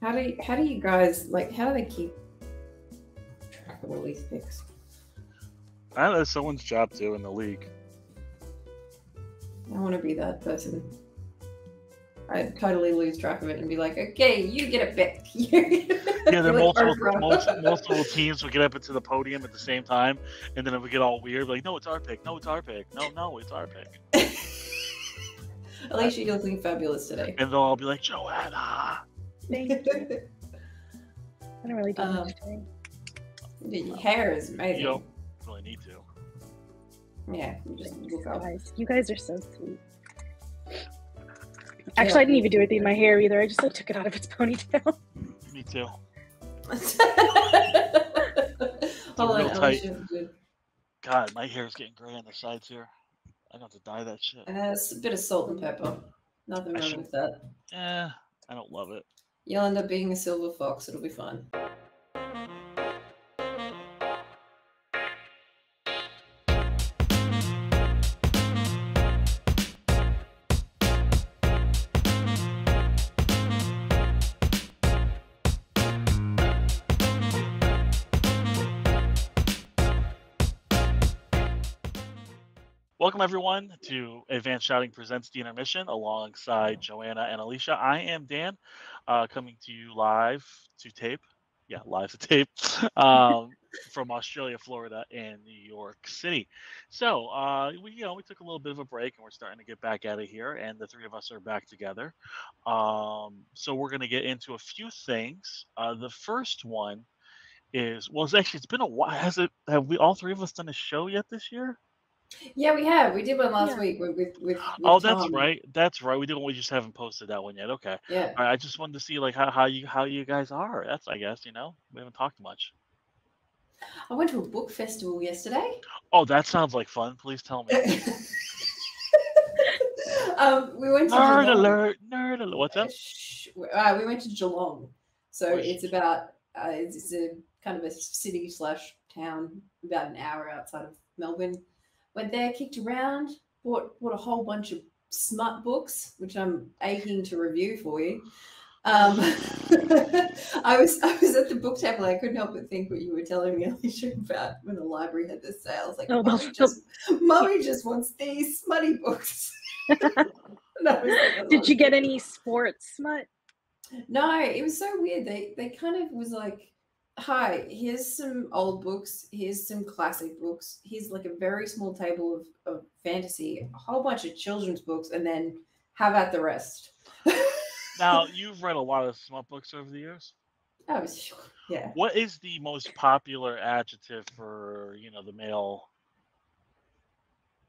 How do you guys how do they keep track of all these picks? That's someone's job too in the league. I want to be that person. I'd totally lose track of it and be like, okay, you get a pick. Yeah, there are multiple teams will get up into the podium at the same time, and then it would get all weird. Like, no, it's our pick. No, it's our pick. No, it's our pick. Alicia, you're looking fabulous today. And they'll all be like, Joanna. Thank you. I don't really do much today. Your hair is amazing. You don't really need to. Yeah, you just look up. You guys are so sweet. Actually, I didn't even do anything in my hair either. I just took it out of its ponytail. Me too. Hold on, real tight. Alicia. God, my hair is getting gray on the sides here. I don't have to dye that shit. It's a bit of salt and pepper. Nothing wrong with that. I don't love it. You'll end up being a silver fox. It'll be fun. Welcome, everyone, to Advanced Shouting Presents the Intermission alongside Joanna and Alicia. I am Dan, coming to you live to tape. Yeah, live to tape from Australia, Florida, and New York City. So we took a little bit of a break, and we're starting to get back out of here, and the three of us are back together. So we're going to get into a few things. The first one is, it's been a while. Have we all three of us done a show yet this year? Yeah, we have. We did one last week with Oh, Tom. that's right. That's right. We did one. We just haven't posted that one yet. Okay. Yeah. All right, I just wanted to see how you guys are. That's, I guess, we haven't talked much. I went to a book festival yesterday. Oh, that sounds like fun. Please tell me. We went to Nerd Geelong. alert! Nerd alert! What's up? We went to Geelong, so it's about it's a kind of a city/town about an hour outside of Melbourne. Went there, kicked around, bought a whole bunch of smut books, which I'm aching to review for you. I was at the book table. I couldn't help but think what you were telling me, Alicia, about when the library had this sale. I was like, Mommy just wants these smutty books. Did you get any sports smut? No, it was so weird. They kind of was like, hi, here's some old books, here's some classic books, here's like a very small table of fantasy, a whole bunch of children's books, and then have at the rest. Now, you've read a lot of smut books over the years. Oh, sure. Yeah. What is the most popular adjective for, the male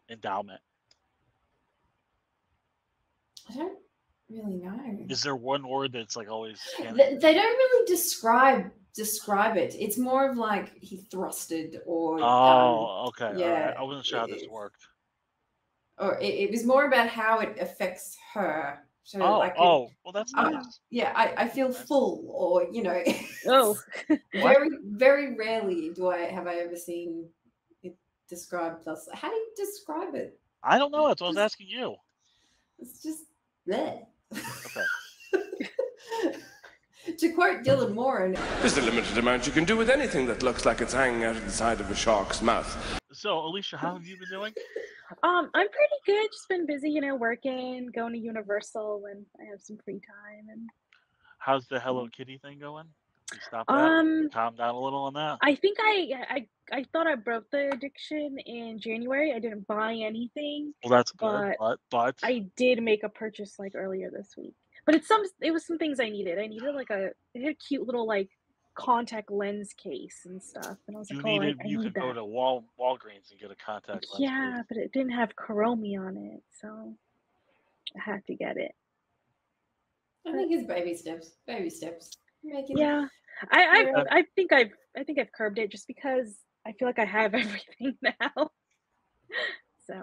endowment? I don't really know. Is there one word that's like always? They don't really describe it. It's more of like he thrusted or. Oh, okay. Yeah. Right. I wasn't sure how this worked. Or it was more about how it affects her. So well, that's nice. Yeah, I feel full, or Oh. very, very rarely have I ever seen it described thus. How do you describe it? I don't know. That's what I was asking you. It's just bleh. Okay. To quote Dylan Moore, there's a limited amount you can do with anything that looks like it's hanging out of the side of a shark's mouth. So, Alicia, how have you been doing? I'm pretty good. Just been busy, working, going to Universal when I have some free time. And how's the Hello Kitty thing going? You stop that? Calm down a little on that. I think I thought I broke the addiction in January. I didn't buy anything. Well, that's good, but I did make a purchase earlier this week. But it was some things I needed. I needed it had a cute little contact lens case and stuff. And I was you could go to Walgreens and get a contact lens. Yeah, but it didn't have Kuromi on it, so I had to get it. I think it's baby steps. Baby steps. Yeah. I think I've curbed it just because I feel like I have everything now. So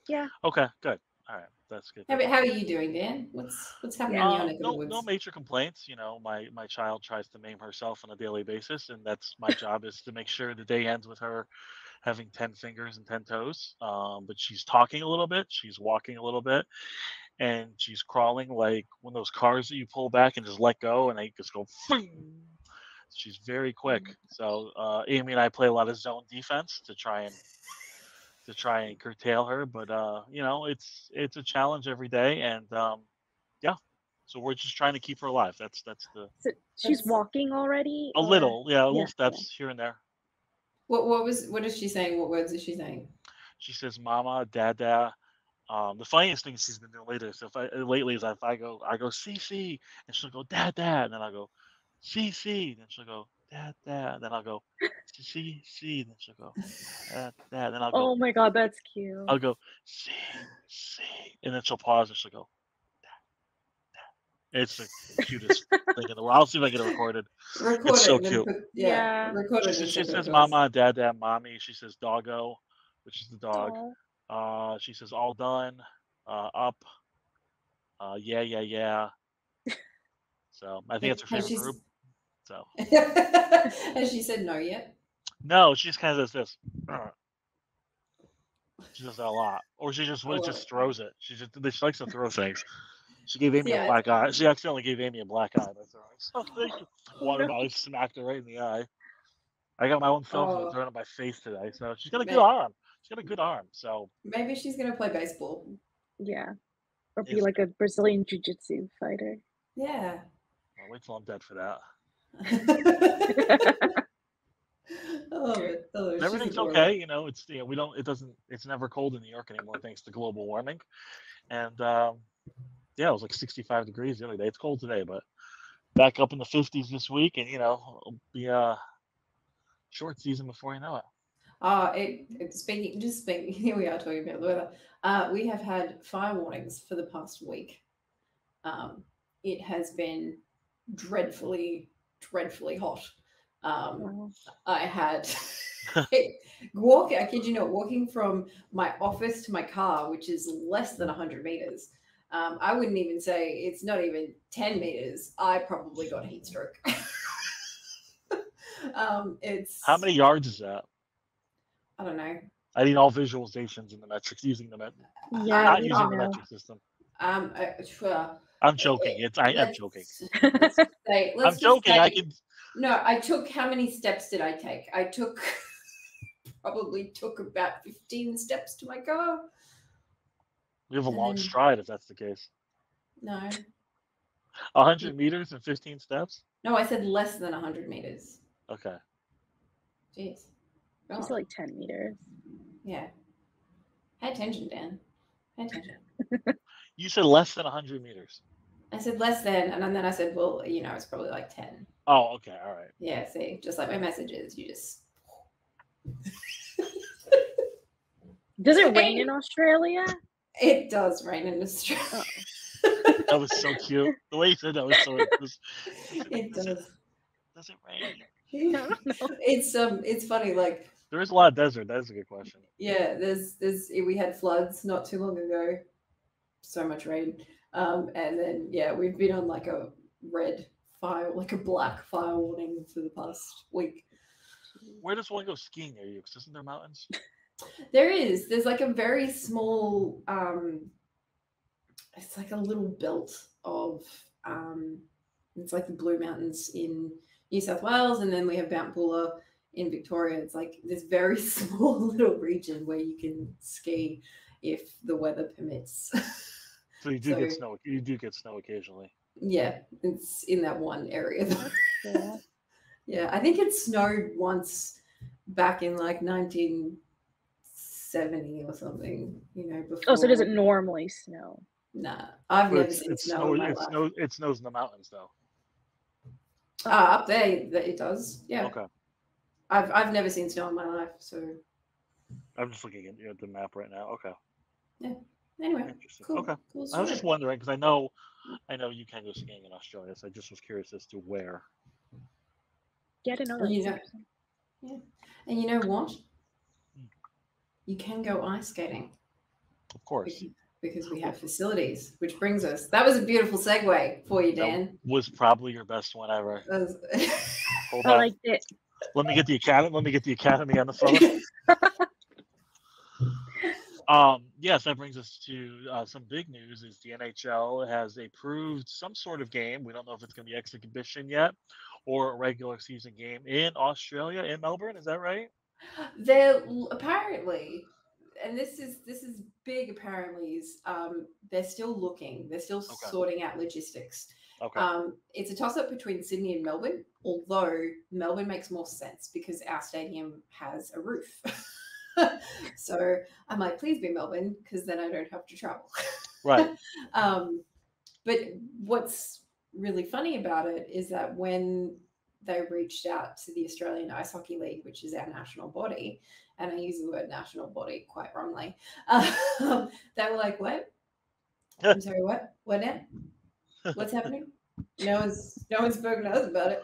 yeah. Okay, good. All right, that's good. How are you doing, Dan? What's happening in your neck of the woods? No major complaints. My child tries to maim herself on a daily basis, and that's my job is to make sure the day ends with her having 10 fingers and 10 toes. But she's talking a little bit, she's walking a little bit, and she's crawling like one of those cars that you pull back and just let go, and they just go. She's very quick. So Amy and I play a lot of zone defense to try and curtail her, but it's a challenge every day, and yeah. So we're just trying to keep her alive. That's the So she's walking already? a little Yeah, steps here and there. What is she saying? What words is she saying? She says mama, dada. The funniest thing she's been doing lately is if I go CC, and she'll go dad, and then I'll go CC, then she'll go dad, and then I'll go CC, then she'll go dad, then I'll go. Oh my god, that's cute. I'll go C, and then she'll pause and she'll go dad. It's the cutest thing in the world. I'll see if I get it recorded. It's so cute. Record it. She says mama, dad, mommy. She says doggo, which is the dog. Oh. She says all done, up, yeah. So I think it's her favorite group. So has she said no yet? no, she just kind of does this. She does that a lot, or she just throws it. She likes to throw things. She gave Amy a black eye. She accidentally gave Amy a black eye by throwing something. Water bottle smacked her right in the eye. I got my own selfie thrown at my face today. So she's got a good arm. She's got a good arm. So maybe she's gonna play baseball. Yeah, or be like a Brazilian jiu-jitsu fighter. Yeah. I'll wait till I'm dead for that. Everything's okay. It's never cold in New York anymore thanks to global warming. And it was like 65 degrees the other day. It's cold today, but back up in the 50s this week, and it'll be a short season before you know it. Speaking, here we are talking about the weather. We have had fire warnings for the past week. It has been dreadfully hot. I had I kid you not, walking from my office to my car, which is less than 100 meters. I wouldn't even say it's not even 10 meters. I probably got heat stroke. It's how many yards is that? I don't know. I need all visualizations in the metrics using the not using the metric system. I'm joking. I'm joking. I'm joking. No, I took. How many steps did I take? I probably took about 15 steps to my car. We have a long stride if that's the case. No. 100 meters and 15 steps? No, I said less than 100 meters. Okay. Jeez. You said like 10 meters. Yeah. Pay attention, Dan. Pay attention. You said less than 100 meters. I said less than, and then I said, well, it's probably like 10. Oh, okay. All right. Yeah, see, just like my messages, you just... Does it rain in Australia? It does rain in Australia. Oh. That was so cute. The way you said that was so... It does. Does it rain? I don't know. It's funny, like... There is a lot of desert. That is a good question. Yeah, we had floods not too long ago. So much rain. And then, we've been on like a red fire, like a black fire warning for the past week. Where does one go skiing near you? Because isn't there mountains? There is. There's like a very small, it's like a little belt of, it's like the Blue Mountains in New South Wales, and then we have Mount Buller in Victoria. It's like this very small little region where you can ski if the weather permits. So you do get snow. You do get snow occasionally. Yeah, it's in that one area. Yeah. Yeah, I think it snowed once back in like 1970 or something. Before. Oh, so does it normally snow? Nah, I've never seen snow in my life. It snows in the mountains though. Up there, it does. Yeah. Okay. I've never seen snow in my life, so. I'm just looking at the map right now. Okay. Yeah. Anyway, cool. Okay. Cool I was just wondering because I know you can go skiing in Australia, so I just was curious as to where. Get another. Yeah. And you know what? You can go ice skating. Of course. Because we have facilities, which brings us. That was a beautiful segue for you, Dan. That was probably your best one ever. Hold on. I liked it. Let me get the academy on the phone. Yes, that brings us to some big news. Is the NHL has approved some sort of game. We don't know if it's going to be exhibition yet or a regular season game in Australia, in Melbourne. Is that right? They're apparently, and this is big. Apparently, is they're still looking. They're still Okay. sorting out logistics. Okay. It's a toss up between Sydney and Melbourne. Although Melbourne makes more sense because our stadium has a roof. So I'm like, please be Melbourne, because then I don't have to travel. Right. But what's really funny about it is that when they reached out to the Australian Ice Hockey League, which is our national body, and I use the word national body quite wrongly, they were like, what? I'm sorry, what? What now? What's happening? No one's spoken to us about it.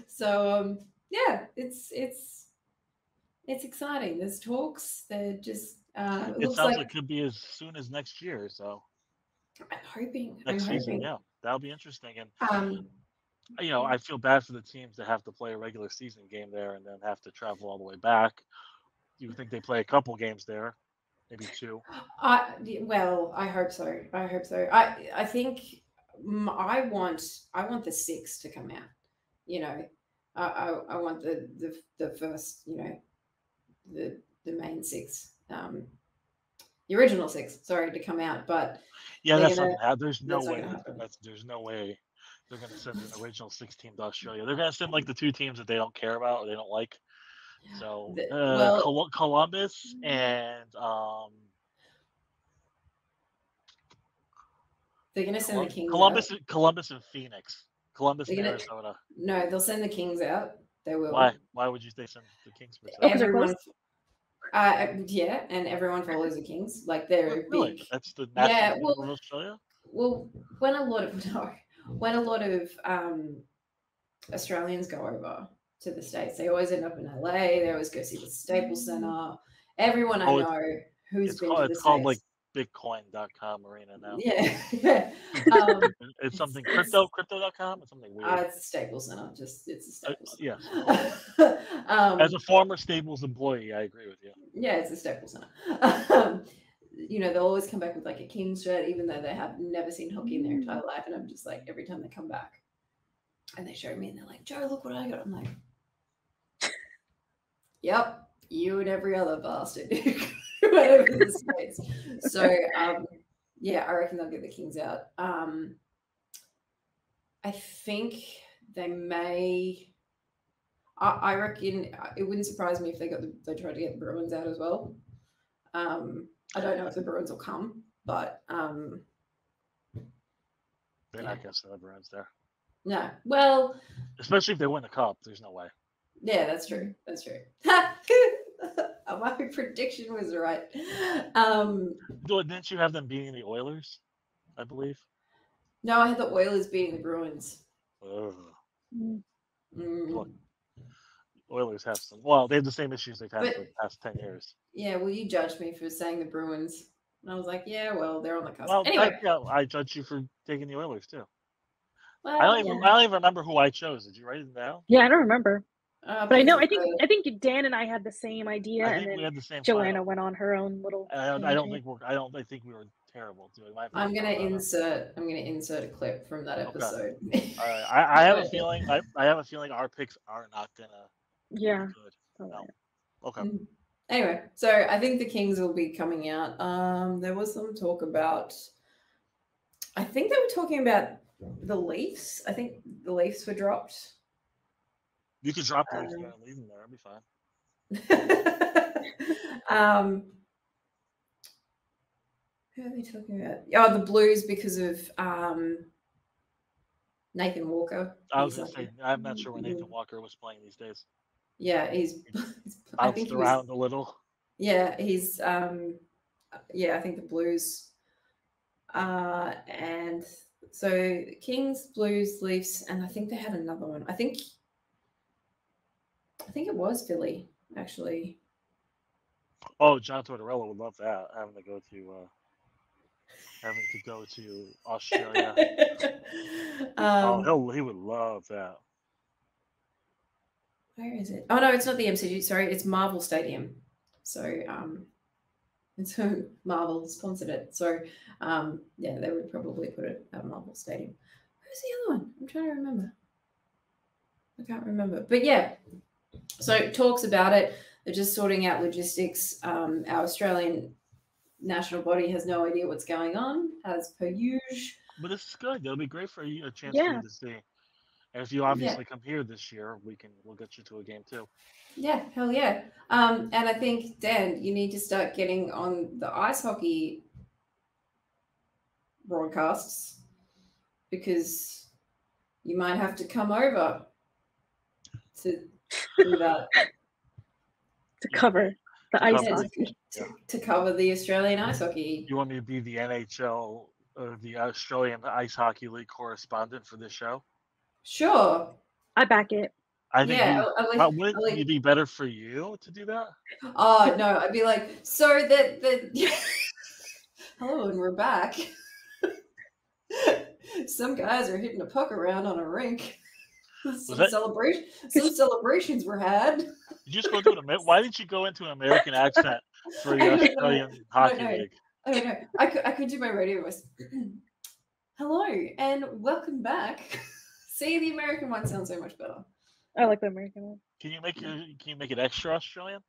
So yeah, it's exciting. There's talks. They're just it It looks sounds like like it could be as soon as next year. So I'm hoping. next season, yeah, that'll be interesting. And I feel bad for the teams that have to play a regular season game there and then have to travel all the way back. You would think they play a couple games there, maybe 2. Well, I hope so. I hope so. I think I want the 6 to come out. I want the first, the main 6, the original 6, sorry, to come out. But yeah, they're that's gonna, not gonna happen. There's no that's not way. gonna happen. There's no way they're gonna send an original 6 team to Australia. They're gonna send like the 2 teams that they don't care about or they don't like. So Well, Columbus and they're gonna send the Kings Columbus and Phoenix. Columbus and They're gonna- Arizona. No, they'll send the Kings out. They will. Why? Why would you they send the Kings? Everyone, yeah, and everyone follows the Kings. Like they're Really? big. That's the national Yeah, team of Australia. Well, when a lot of Australians go over to the States, they always end up in LA. They always go see the Staples Center. Everyone I know who's been to the States. It's called like Bitcoin.com arena now. Yeah. It's something crypto.com. It's something weird. It's a Staples Center. It's a Staples Center. Yeah. As a former Staples employee, I agree with you. Yeah, it's a Staples Center. They'll always come back with like a Kings shirt, even though they have never seen hockey in their entire life. And I'm just like, every time they come back and they show me and they're like, Joe, look what I got. I'm like, yep, you and every other bastard went over to the States. So, yeah, I reckon they'll get the Kings out. I think they may. I reckon it wouldn't surprise me if they tried to get the Bruins out as well. I don't know if the Bruins will come, but they're not going to send the Bruins there. No, well, especially if they win the cup, there's no way. Yeah, that's true. That's true. My prediction was right. Didn't you have them beating the Oilers? I believe. No, I had the Oilers beating the Bruins. Look, Oilers have some. Well, they have the same issues they've had for the past 10 years. Yeah, well, you judged me for saying the Bruins, and I was like, yeah, well, they're on the cusp. Well, anyway, I judged you for taking the Oilers too. Well, I don't even remember who I chose. Did you write it down? Yeah, I don't remember. But I know. I think Dan and I had the same idea, and then we had the same Joanna final. went on her own little. I don't think we were terrible too. I'm gonna insert a clip from that episode. Okay. All right. I have a feeling. I have a feeling our picks are not gonna. Yeah. Be good. No. Okay. Anyway, so I think the Kings will be coming out. There was some talk about. I think they were talking about the Leafs. I think the Leafs were dropped. You could drop the Leafs there and leave them there. It'd be fine. Who are they talking about? Oh, the Blues because of Nathan Walker. I was going to say, I'm not sure where Nathan Walker was playing these days. Yeah, he's I think he around a little. Yeah, he's I think the Blues. And so Kings, Blues, Leafs, and I think they had another one. I think it was Philly, actually. Oh, John Tortorella would love that, having to go to Australia. He would love that. Where is it? Oh no, it's not the MCG. Sorry, it's Marvel Stadium. So And so Marvel sponsored it. So yeah, they would probably put it at Marvel Stadium. Who's the other one? I'm trying to remember. I can't remember. But yeah, so talks about it. They're just sorting out logistics. Our Australian national body has no idea what's going on, as per usual. But this is good. It'll be great for you, a chance Yeah. for you to see. And if you obviously come here this year, we'll get you to a game too. Yeah, hell yeah. And I think, Dan, you need to start getting on the ice hockey broadcasts because you might have to come over to do that. To cover the ice cover- hockey. To cover the Australian ice hockey. You want me to be the NHL, the Australian Ice Hockey League correspondent for this show? Sure. I back it. I think Yeah. wouldn't it be better for you to do that? Oh no, I'd be like, so that hello, and we're back. Some guys are hitting a puck around on a rink. Some celebrations were had. Did you just go to why did you go into an American accent for the Australian Hockey League? I don't know. I could do my radio voice. Hello and welcome back. See, the American one sounds so much better. I like the American one. Can you make it extra Australian?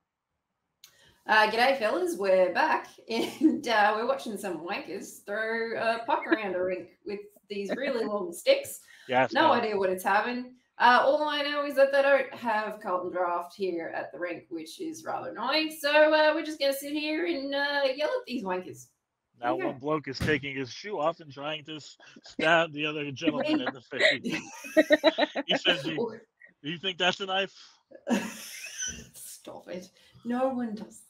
G'day, fellas. We're back, and we're watching some wankers throw a puck around a rink with these really long sticks. Yes. No idea what it's having. All I know is that they don't have Carlton Draft here at the rink, which is rather annoying. So we're just going to sit here and yell at these wankers. Now one bloke is taking his shoe off and trying to stab the other gentleman in the face. He says, "Do you think that's a knife?" Stop it. No one does.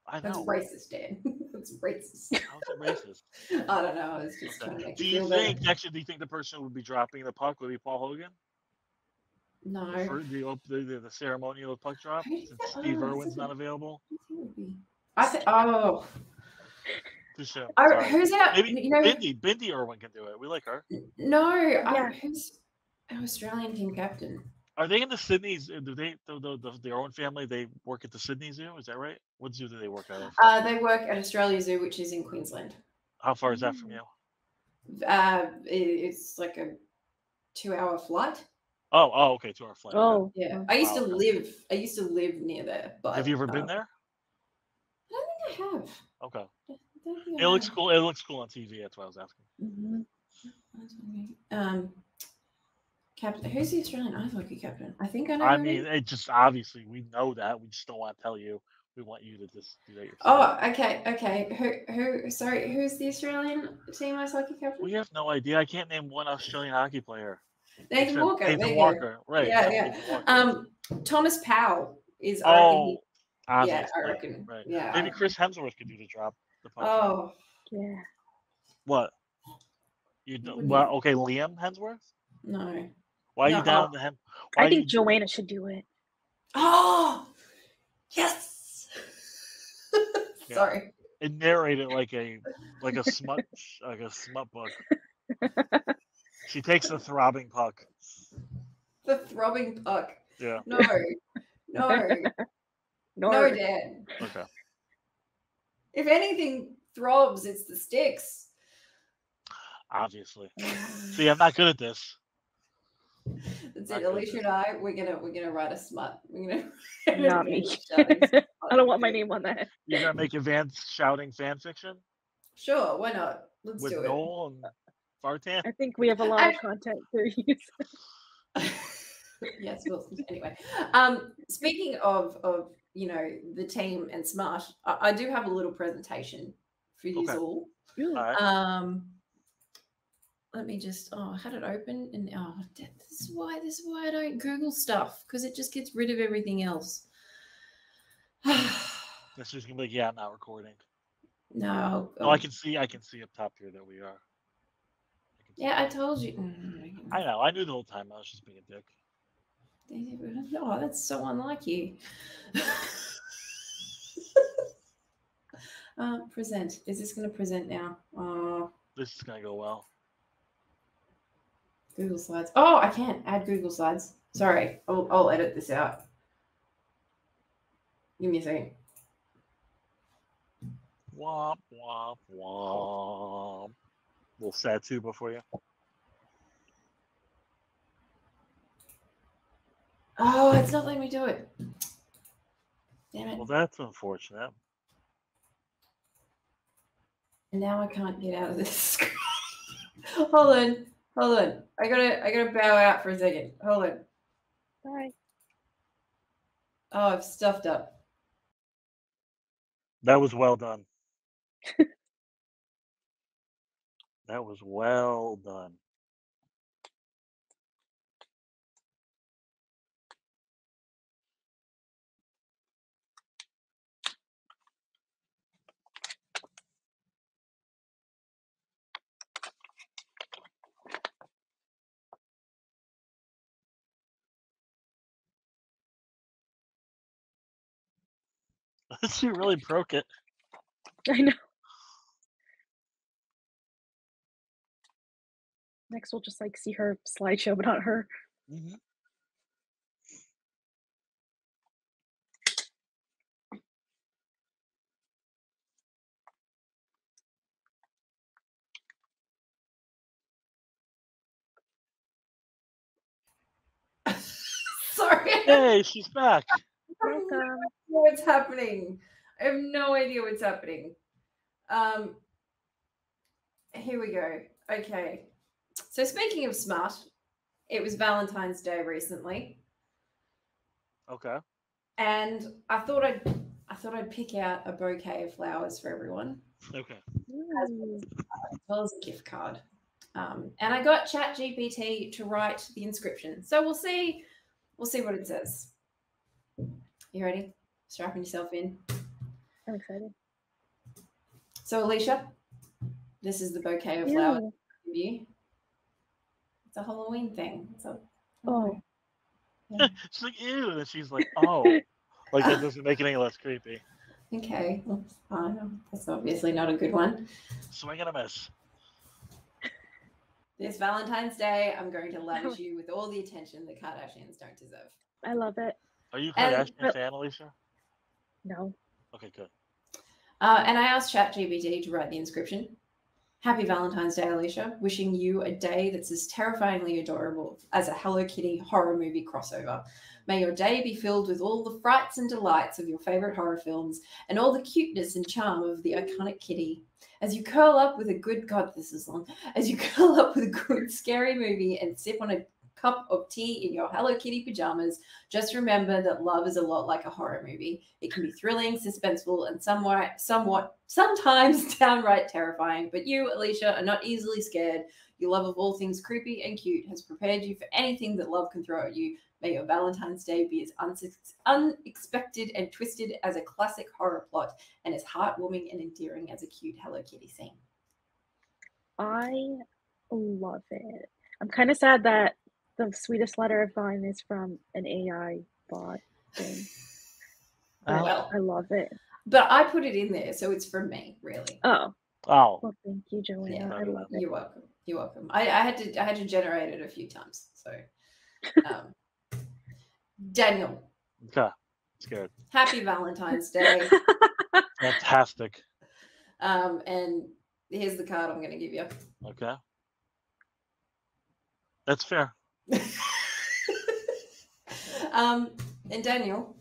I know. That's racist, Dan. That's racist. How's it racist? I don't know. I was just trying to make Do you you feel think better. do you think the person who would be dropping the puck would be Paul Hogan? No. For the ceremonial puck drop, Who do you since think- Steve oh, Irwin's that's not available. I think. Oh. Too soon. Who's that? Maybe You know, Bindi Irwin can do it. We like her. no. Who's our Australian team captain? Are they in the Sydney's? Do they their own family? They work at the Sydney Zoo. Is that right? What zoo do they work out of? They work at Australia Zoo, which is in Queensland. How far is that from you? It's like a 2-hour flight. Oh, okay, 2-hour flight. Oh, Yeah, I used to Wow. live near there. But Have you ever been there? I don't think I have. Okay. I don't think I It looks have. cool. It looks cool on TV. That's why I was asking. Captain. Who's the Australian ice hockey captain? I think I know. I who it mean, is. it just obviously we know that. We just don't want to tell you. We want you to just do that yourself. Oh, okay. Who? Sorry, who's the Australian team ice hockey captain? We have no idea. I can't name one Australian hockey player. Nathan Except Walker. there Nathan you go. Walker. Right. Yeah, Nathan yeah. Walker. Thomas Powell is. I reckon Oh, yeah, obviously. I reckon. Right. Yeah. Maybe Chris Hemsworth could do the drop. The puck drop. Oh, yeah. What? Well, okay, Liam Hemsworth. no. Why are No, you down to him? I think Joanna should do it. Oh, yes. Yeah. Sorry. And narrate it like a smut book. She takes the throbbing puck. The throbbing puck. Yeah. No. No. No, Nor Dan. Okay. If anything throbs, it's the sticks. Obviously. See, I'm not good at this. That's Not it. good. Alicia and I, we're gonna write a smut. We're gonna not me. I don't want my name on that. You're gonna make advanced shouting fan fiction Sure, why not? Let's with do Noel and Fartan. I think we have a lot of content to use. it. Yes, well, anyway. Speaking of the team and smart, I do have a little presentation for you Okay. all. All right. Let me just I had it open and this is why I don't Google stuff, because it just gets rid of everything else. This is gonna be I'm not recording. No. Oh, I can see up top here that we are. Yeah, I told you. I know. I knew the whole time. I was just being a dick. Oh, that's so unlike you. Present. Is this going to present now? This is gonna go well. Google Slides. Oh, I can't add Google Slides. Sorry, I'll edit this out. Give me a second. Womp, womp, womp. Little sad tuba for you. Oh, it's not letting me do it. Damn it. Well, that's unfortunate. And now I can't get out of this screen. Hold on. I gotta bow out for a second. Hold on. Bye. Oh, I've stuffed up. That was well done. That was well done. She really broke it. I know. Next, we'll just like see her slideshow, but not her. Mm-hmm. Sorry. Hey, she's back. Welcome. I have no idea what's happening. I have no idea what's happening. Here we go. Okay. So speaking of smart, it was Valentine's Day recently, Okay. and I thought I'd pick out a bouquet of flowers for everyone, Okay. Ooh. as well as a gift card. And I got ChatGPT to write the inscription. So we'll see what it says. You ready? Strapping yourself in. I'm excited. So Alicia, this is the bouquet of flowers Ew. for you. It's a Halloween thing. Oh. Yeah. She's like, ew. And then she's like, oh. Like, that doesn't make it any less creepy. Okay, well, fine. That's obviously not a good one. Swing and a miss. This Valentine's Day, I'm going to lavish you with all the attention the Kardashians don't deserve. I love it. Are you a And- Kardashian fan, Alicia? No. Okay, good. And I asked ChatGPT to write the inscription. Happy Valentine's Day, Alicia. Wishing you a day that's as terrifyingly adorable as a Hello Kitty horror movie crossover. May your day be filled with all the frights and delights of your favorite horror films and all the cuteness and charm of the iconic kitty. As you curl up with a good, God, this is long. As you curl up with a good scary movie and sip on a cup of tea in your Hello Kitty pajamas, just remember that love is a lot like a horror movie. It can be thrilling, suspenseful, and sometimes downright terrifying. But you, Alicia, are not easily scared. Your love of all things creepy and cute has prepared you for anything that love can throw at you. May your Valentine's Day be as unexpected and twisted as a classic horror plot and as heartwarming and endearing as a cute Hello Kitty scene. I love it. I'm kind of sad that the sweetest letter I've gotten is from an AI bot thing. But Well, I love it. but I put it in there, so it's from me, really. Oh, Oh. well, thank you, Joanna. Yeah, I love it. You're welcome. You're welcome. I had to generate it a few times. So, Daniel, Okay. Scared. happy Valentine's Day. Fantastic. And here's the card I'm going to give you. Okay. That's fair. And Daniel,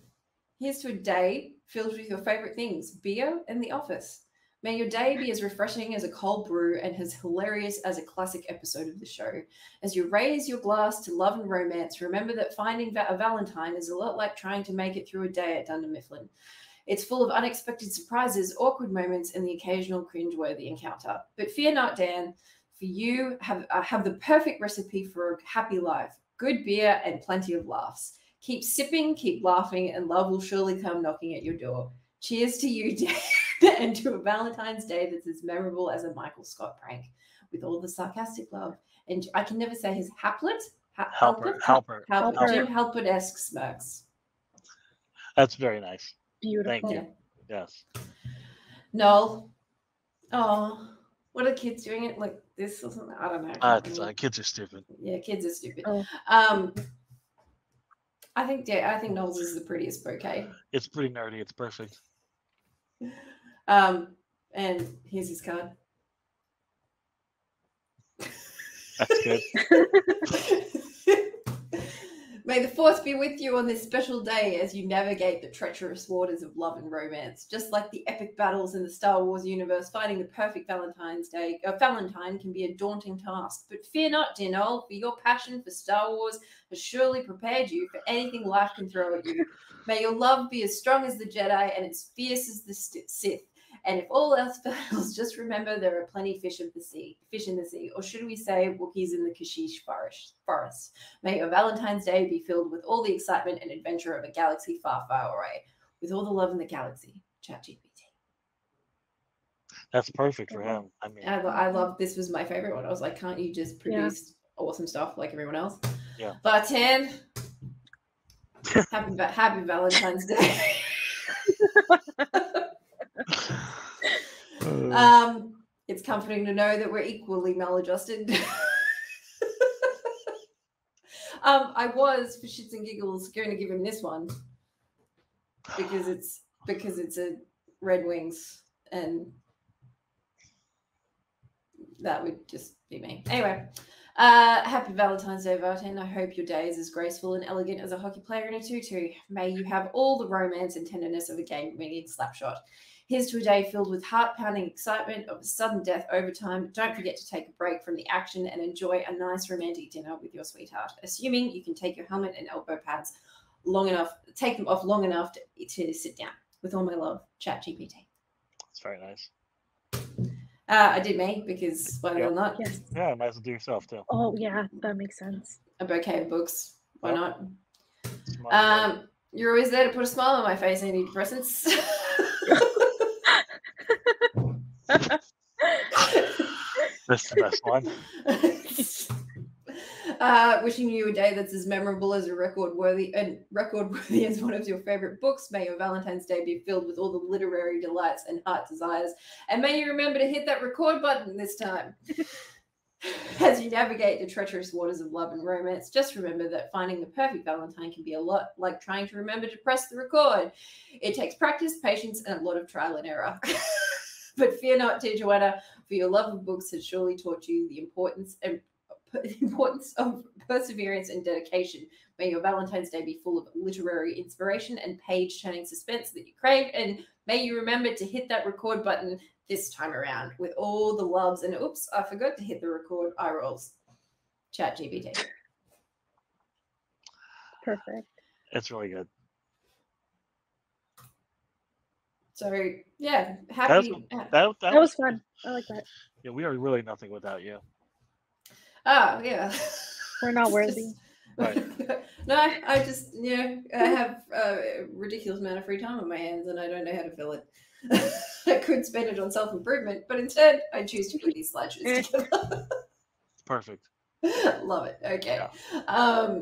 here's to a day filled with your favorite things, beer and the office. May your day be as refreshing as a cold brew and as hilarious as a classic episode of the show. As you raise your glass to love and romance, remember that finding a Valentine is a lot like trying to make it through a day at Dunder Mifflin. It's full of unexpected surprises, awkward moments, and the occasional cringe-worthy encounter. But fear not, Dan. For you have the perfect recipe for a happy life. Good beer and plenty of laughs. Keep sipping, keep laughing, and love will surely come knocking at your door. Cheers to you, Dan, and to a Valentine's Day that's as memorable as a Michael Scott prank, with all the sarcastic love. And I can never say his Halpert. Jim Halpert-esque smirks. That's very nice. Beautiful. Thank you. Yes. Noel. Oh, what are kids doing it like this or something? I don't know. Kids are stupid. Yeah, kids are stupid. Oh. I think Noel's is the prettiest bouquet. It's pretty nerdy. It's perfect. And And here's his card. That's good. May the force be with you on this special day as you navigate the treacherous waters of love and romance. Just like the epic battles in the Star Wars universe, finding the perfect Valentine can be a daunting task. But fear not, dear Noel, for your passion for Star Wars has surely prepared you for anything life can throw at you. May your love be as strong as the Jedi and as fierce as the Sith. And if all else fails, just remember there are plenty fish in the sea, or should we say Wookiees in the Kashyyyk forest. May your Valentine's Day be filled with all the excitement and adventure of a galaxy far, far away. With all the love in the galaxy, ChatGPT. That's perfect for him. I mean, I love, this was my favorite one. I was like, can't you just produce awesome stuff like everyone else? Yeah. Valentine, happy Valentine's Day. It's comforting to know that we're equally maladjusted. I was, for shits and giggles, going to give him this one because it's a Red Wings, and that would just be me. Anyway, happy Valentine's Day, Valentine. I hope your day is as graceful and elegant as a hockey player in a tutu. May you have all the romance and tenderness of a game-winning slapshot. Here's to a day filled with heart-pounding excitement of a sudden death overtime. Don't forget to take a break from the action and enjoy a nice romantic dinner with your sweetheart, assuming you can take your helmet and elbow pads take them off long enough to sit down. With all my love, ChatGPT. That's very nice. I did me because why the hell not? Yes. Yeah, might as well do yourself too. Oh yeah, that makes sense. A bouquet of books. Why not? Smart. You're always there to put a smile on my face, antidepressants. That's the best one. Wishing you a day that's as memorable as record worthy as one of your favorite books. May your Valentine's Day be filled with all the literary delights and heart desires, and may you remember to hit that record button this time. As you navigate the treacherous waters of love and romance, just remember that finding the perfect Valentine can be a lot like trying to remember to press the record. It takes practice, patience, and a lot of trial and error. But fear not, dear Joanna, for your love of books has surely taught you the importance of perseverance and dedication. May your Valentine's Day be full of literary inspiration and page-turning suspense that you crave, and may you remember to hit that record button this time around with all the loves. And oops, I forgot to hit the record eye rolls. ChatGPT. Perfect. It's really good. So yeah, happy. That was fun. I like that. Yeah, we are really nothing without you. Oh yeah. We're not worthy. Right. No, I just I have a ridiculous amount of free time on my hands, and I don't know how to fill it. I could spend it on self-improvement, but instead I choose to put these slideshows together. Perfect. Love it. Okay. Yeah.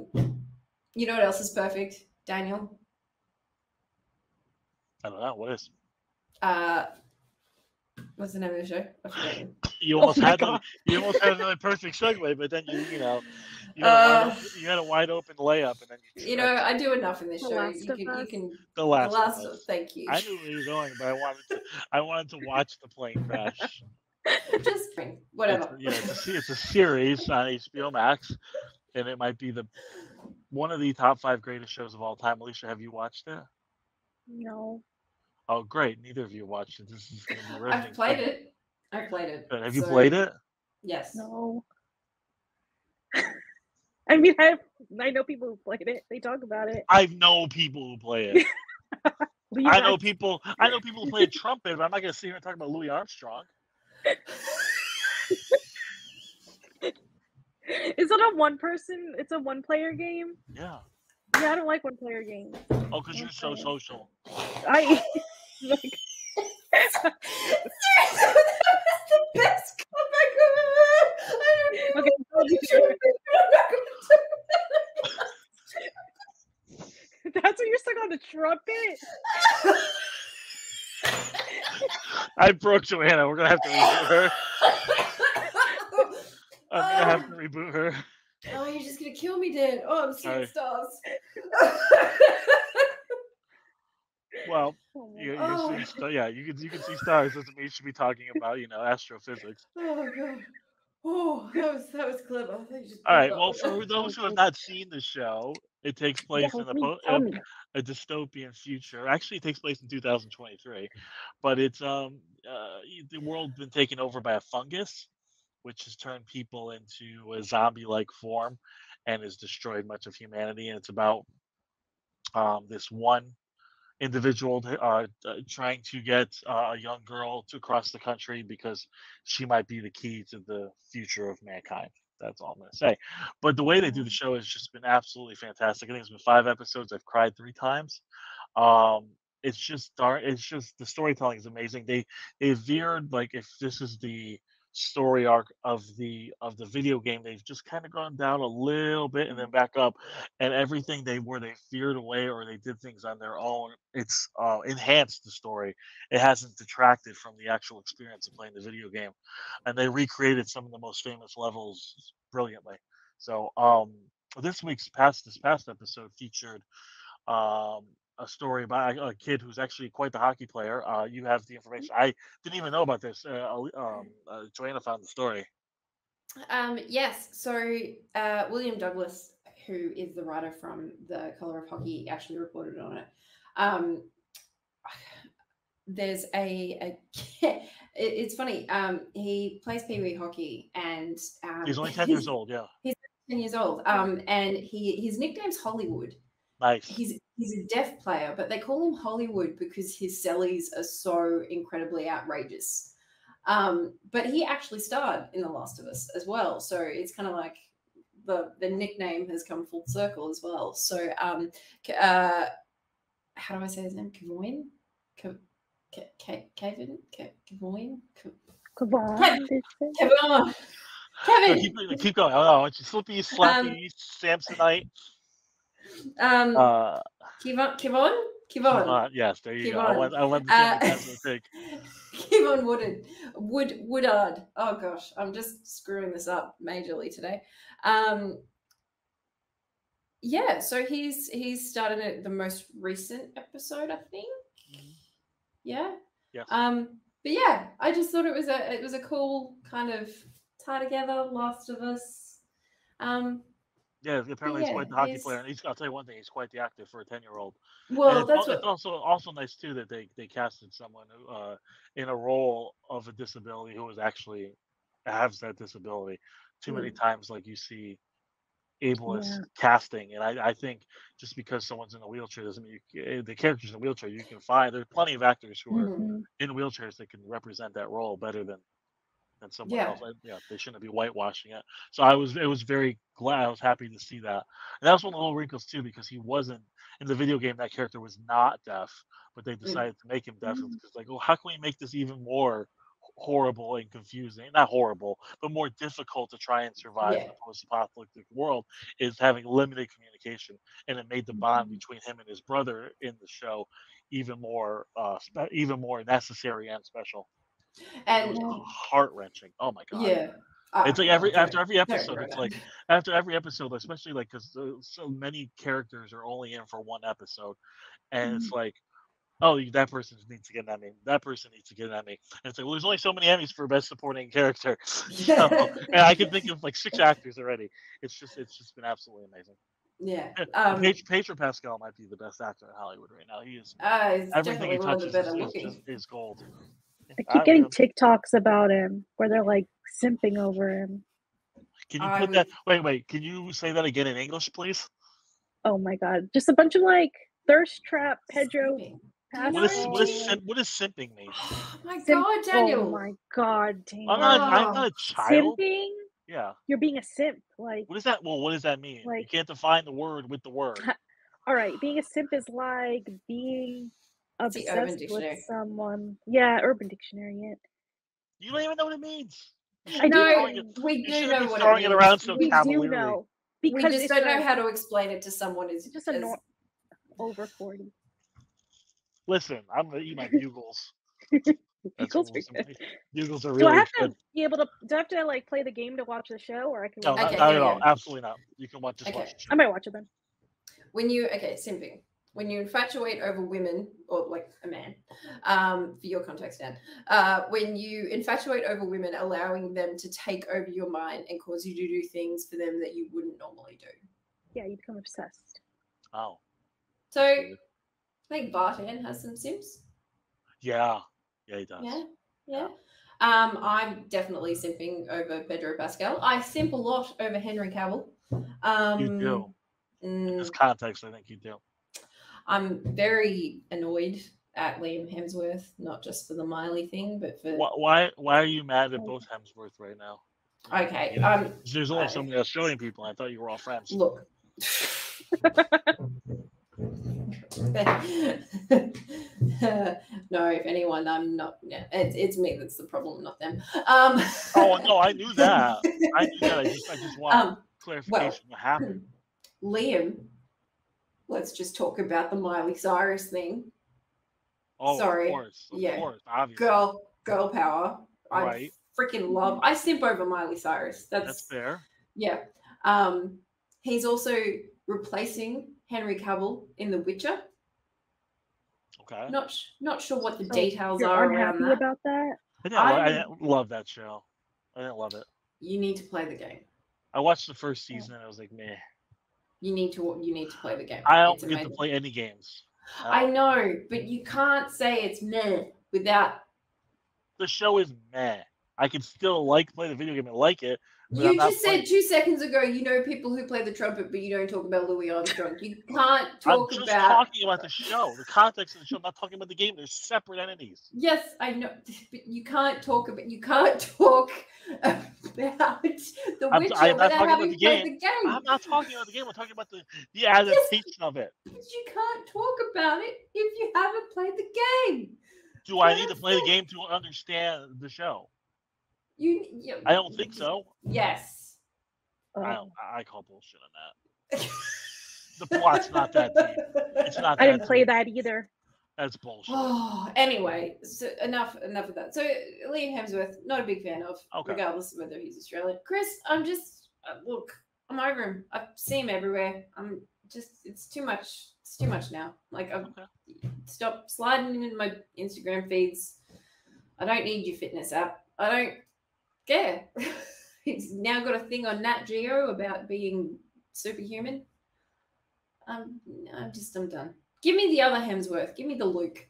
You know what else is perfect, Daniel? I don't know. What is? What's the name of the show? I forget. You almost had another perfect segue, but then you had a wide open layup, and then I do enough in this The show. Last You of can Us. The Last of Us. Thank you. I knew where you were going, but I wanted to watch the plane crash. Just whatever. It's a series on HBO Max, and it might be one of the top 5 greatest shows of all time. Alicia, have you watched it? No. Oh, great! Neither of you watched it. This is going to be riveting. I've played it. Have you played it? Yes. No. I mean, I know people who played it. They talk about it. I know people who play it. I know people who play trumpet, but I'm not going to sit here and talk about Louis Armstrong. Is it a one-person? It's a one-player game? Yeah. Yeah, I don't like one-player games. Oh, because you're so social. Like, That was the best comeback I've ever had. That's what you're stuck on the trumpet? I broke Joanna. We're going to have to reboot her. I'm going to have to reboot her. Oh, you're just going to kill me, Dan. Oh, I'm seeing stars. Well, Oh my you Oh. see, yeah, you can see stars. Doesn't mean you should be talking about astrophysics. Oh god. Oh, that was clever. I think you just All pulled right. that Well, one. for those who have not seen the show, it takes Yeah, place in tell me. a dystopian future. Actually, it takes place in 2023, but it's the world's been taken over by a fungus, which has turned people into a zombie-like form, and has destroyed much of humanity. And it's about this one individual trying to get a young girl to cross the country because she might be the key to the future of mankind. That's all I'm going to say. But the way they do the show has just been absolutely fantastic. I think it's been 5 episodes. I've cried 3 times. Um, it's just dark. It's just the storytelling is amazing. They veered, like, if this is the story arc of the video game, they've just kind of gone down a little bit and then back up, and everything they veered away or they did things on their own, it's enhanced the story. It hasn't detracted from the actual experience of playing the video game, and they recreated some of the most famous levels brilliantly. So this past episode featured a story about a kid who's actually quite the hockey player. You have the information. I didn't even know about this. Joanna found the story. Yes. So William Douglas, who is the writer from The Color of Hockey, actually reported on it. There's it's funny. He plays Pee Wee hockey, and He's only 10 years old. Yeah. He's 10 years old. And his nickname's Hollywood. Nice. He's a deaf player, but they call him Hollywood because his sellies are so incredibly outrageous. But he actually starred in The Last of Us as well, so it's kind of like the nickname has come full circle as well. So how do I say his name? Kavoin? Kevin? Kavoin? Kevin! Keep going. Oh, it's Slippy, Slappy, Samsonite. Kivon. Yes, there you go. Kivon. I went the same as the pig. Kivon Woodard. Oh gosh, I'm just screwing this up majorly today. Yeah, so he's started at the most recent episode, I think. Yeah. Yes. But yeah, I just thought it was a cool kind of tie together. Last of Us. Yeah, apparently he's quite the hockey player, and I'll tell you one thing, he's quite the actor for a 10-year-old. Well, and it's also nice too that they casted someone who in a role of a disability who actually has that disability. Too many times, like, you see ableist casting, and I think just because someone's in a wheelchair doesn't mean the character's in a wheelchair. You can find there's plenty of actors who are in wheelchairs that can represent that role better than someone else. Yeah, they shouldn't be whitewashing it. So it was very glad. I was happy to see that. And that was one of the little wrinkles too, because he wasn't in the video game. That character was not deaf, but they decided to make him deaf because, like, well, how can we make this even more horrible and confusing? Not horrible, but more difficult to try and survive in a post-apocalyptic world, is having limited communication, and it made the bond between him and his brother in the show even more necessary and special. And it was heart-wrenching. Oh my god. Yeah. It's like after every episode, it's like after every episode, especially like because so many characters are only in for one episode, and it's like, oh, that person needs to get an Emmy. That person needs to get an Emmy. And it's like, well, there's only so many Emmys for best supporting character. So, and I can think of like 6 actors already. It's just been absolutely amazing. Yeah. Pedro Pascal might be the best actor in Hollywood right now. He is. He's Everything he definitely touches is gold. I keep getting TikToks about him where they're like simping over him. Can you put that? Wait. Can you say that again in English, please? Oh my god! Just a bunch of like thirst trap Pedro. What does simping mean? Oh my god, Daniel! Oh my god, Daniel! I'm not a child. Simping? Yeah. You're being a simp. Like, what is that? Well, what does that mean? Like, you can't define the word with the word. All right, being a simp is like being obsessed with someone. Yeah, Urban Dictionary. Yeah. You don't even know what it means. I know. We do know what it means. It around so we do know. Because we just don't know how to explain it to someone who's just over 40. Listen, I'm gonna eat my bugles. Bugles are good. Bugles are really good. Do I have to be able to? Do I have to like play the game to watch the show, or I can? No, not at all. Absolutely not. You can watch the show. I might watch it then. When you simping. when you infatuate over women, or like a man, for your context, Dan, when you infatuate over women, allowing them to take over your mind and cause you to do things for them that you wouldn't normally do. Yeah, you become obsessed. Oh. So I think Bartan has some Sims. Yeah. Yeah, he does. Yeah. I'm definitely simping over Pedro Pascal. I simp a lot over Henry Cavill. You do. In this context, I think you do. I'm very annoyed at Liam Hemsworth, not just for the Miley thing, but for Why are you mad at both Hemsworth right now? Okay. There's only so many Australian people. I thought you were all friends. Look. No, if anyone, I'm not. Yeah, it's me that's the problem, not them. Oh no, I knew that. I just want clarification. What happened? Liam, let's just talk about the Miley Cyrus thing. Oh, sorry. Of course, obviously. Girl power. Right. I freaking love. I simp over Miley Cyrus. That's fair. Yeah. He's also replacing Henry Cavill in The Witcher. Okay. Not sure what the So details you're are unhappy around that. about that? I didn't love that show. I didn't love it. You need to play the game. I watched the first season and I was like, meh. You need to play the game. I don't get to play any games. I know, but you can't say it's meh without. The show is meh. I can still play the video game and like it. You just said 2 seconds ago, you know people who play the trumpet, but you don't talk about Louis Armstrong. You can't talk I'm just about. talking about the show, the context of the show. I'm not talking about the game. They're separate entities. Yes, I know, but you can't talk about the Witcher without having played the game. I'm not talking about the game. I'm talking about the adaptation of it. You can't talk about it if you haven't played the game. Do I need to play the game to understand the show? I don't think so. Yes. I call bullshit on that. The plot's not that deep. It's not. I didn't play that either. That's bullshit. Oh, anyway, so enough of that. So Liam Hemsworth, not a big fan of, regardless of whether he's Australian. Chris, I'm just look, I'm over him. I see him everywhere. It's too much. It's too much now. Stop sliding into my Instagram feeds. I don't need your fitness app. I don't care. He's now got a thing on Nat Geo about being superhuman. I'm done. Give me the other Hemsworth. Give me the Luke.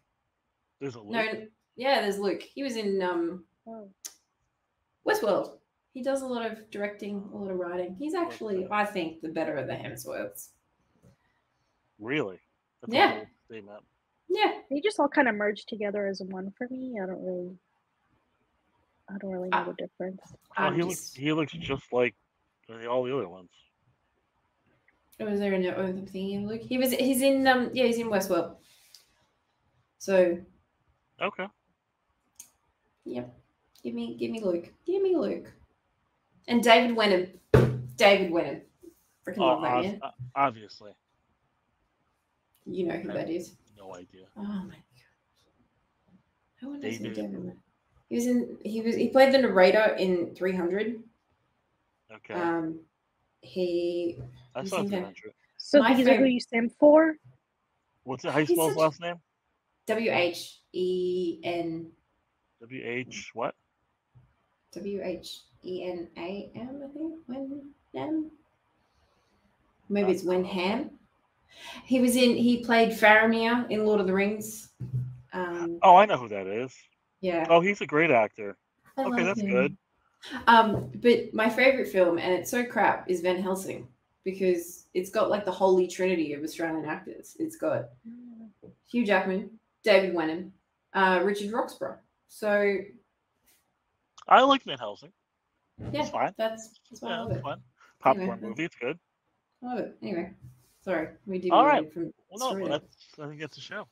There's a Luke? No, yeah, there's Luke. He was in Westworld. He does a lot of directing, a lot of writing. He's actually, I think, the better of the Hemsworths. Really? That's yeah. A whole statement. Yeah. They just all kind of merged together as one for me. I don't really know the difference. He looks just like all the other ones. Was there another thing in Luke? He's in Westworld. So. Okay. Yep. Give me Luke. Give me Luke. And David Wenham. Freaking love that man. Obviously. You know who that is. No idea. Oh my god. No one knows David. David. He played the narrator in 300. Okay. That's not 300. So these are who you sim for? What's it? How you spell his last name? WHEN. WH what? WHENAM, I think. Wenham. Maybe it's Wenham. He played Faramir in Lord of the Rings. I know who that is. Yeah. Oh, he's a great actor. Okay, that's good. But my favorite film, and it's so crap, is Van Helsing, because it's got like the holy trinity of Australian actors. It's got Hugh Jackman, David Wenham, Richard Roxburgh. So I like Van Helsing. Yeah, it's fine. That's why I love it. Fun. Popcorn movie. It's good. I love it. Anyway, sorry, we did. All right. From I think that's the show.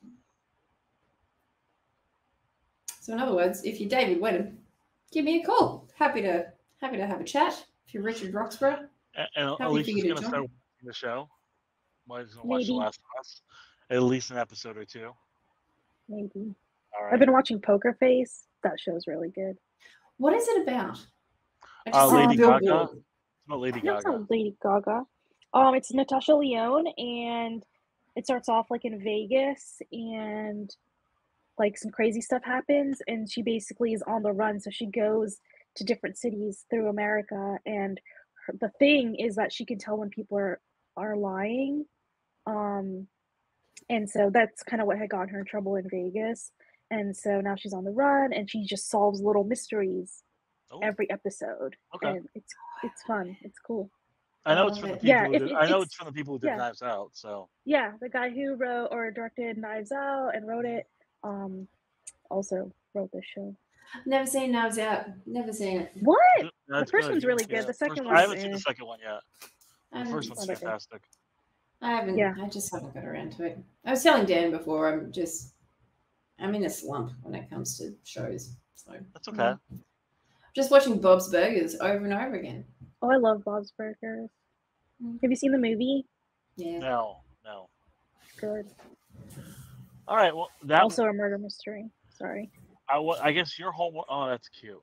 So in other words, if you're David Wenham, give me a call. Happy to have a chat. If you're Richard Roxburgh, and Alicia's going to start watching the show. Mine's going to watch The Last of Us. At least an episode or two. Maybe. All right. I've been watching Poker Face. That show's really good. What is it about? Lady Gaga. It's about Lady No, Gaga. it's not Lady Gaga. It's Natasha Lyonne and it starts off like in Vegas, and like some crazy stuff happens, and she basically is on the run. So she goes to different cities through America, and the thing is that she can tell when people are lying. And so that's kind of what had gotten her in trouble in Vegas. And so now she's on the run, and she just solves little mysteries every episode. Okay. And it's fun. It's cool. I know it's from the people. Yeah, who did, I know it's from the people who did yeah. Knives Out. So yeah, the guy who wrote or directed Knives Out and wrote it, also wrote this show. Never seen Knives Out. Never seen it. What? That's the first good. one's really Yeah. good. The second one. I haven't seen the second one yet. The first one's Okay. fantastic. I haven't. Yeah. I just haven't got around to it. I was telling Dan before. I'm in a slump when it comes to shows. So That's okay. Just watching Bob's Burgers over and over again. Oh, I love Bob's Burgers. Have you seen the movie? Yeah. No. Good. All right. Well, that Also a murder mystery. Sorry. I guess your homework. Oh, that's cute.